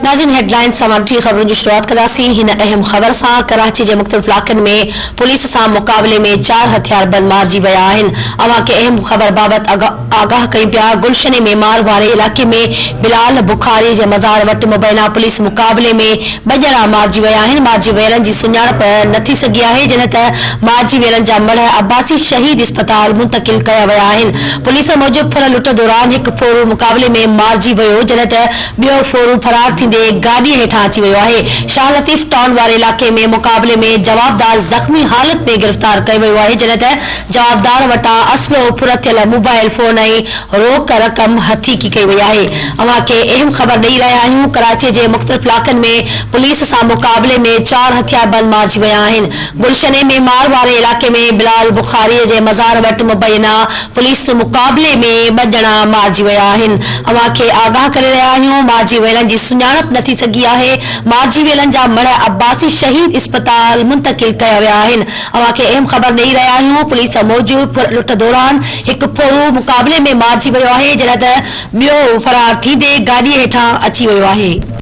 नाज़रीन हेडलाइन समाजी खबरों की शुरुआत कंदासीं। हिन अहम ख़बर सां कराची के मुख़्तलिफ़ इलाक़नि में पुलिस सां मुक़ाबले में 4 हथियारबंद मारिजी विया आहिनि। अवां खे अहम ख़बर बाबति आगाह कयूं पिया। गुलशन में मार वारे इलाक़े में बिलाल बुखारी जे मज़ार वटि मुबैना पुलिस मुक़ाबले में 2 ॼणा मारिजी विया आहिनि। मारिजी वियलनि जी सुञाणप नथी सघी आहे, जॾहिं त मारिजी वियलनि जा मढ़ अब्बासी शहीद अस्पताल मुंतकिल कया विया आहिनि। पुलिस मूजिब फुर लुट दौरान हिकु फोरू मुक़ाबले में मारिजी वियो, जॾहिं त ॿियो फोरू फरार थींदे गाड़ी हेठां अची वियो आहे। शाह लतीफ टाउन वारे इलाक़े में मुक़ाबले में जवाबदार ज़ख़्मी हालत में गिरफ़्तार कयो वियो आहे, जॾहिं त जवाबदार वटां असलो फुरथियल मोबाइल फोन ऐं रोक रक़म हथीकी कई वई आहे। अवां खे अहम ख़बर ॾेई रहिया आहियूं। कराची जे मुख़्तलिफ़ इलाक़नि में पुलिस सां मुक़ाबले में 4 हथियारबंद मारिजी विया आहिनि। गुलशन में मार वारे इलाक़े में बिलाल बुखारी जे मज़ार वटि मुबैना पुलिस मुक़ाबले में 2 ॼणा मारिजी विया आहिनि। अवां खे आगाह करे रहिया आहियूं। मारिजी वियलनि जी सुञाणप नथी सघी आहे। मारिजी वियलनि जा मढ़ अब्बासी शहीद अस्पताल मुंतकिल कया विया आहिनि। अवां खे अहम ख़बर ॾेई रहिया आहियूं। पुलिस मूजिब लुट दौरान हिकु फोरू मुक़ाबले में मारिजी वियो आहे, जॾहिं त ॿियो फरार थींदे गाॾीअ हेठां अची वियो आहे।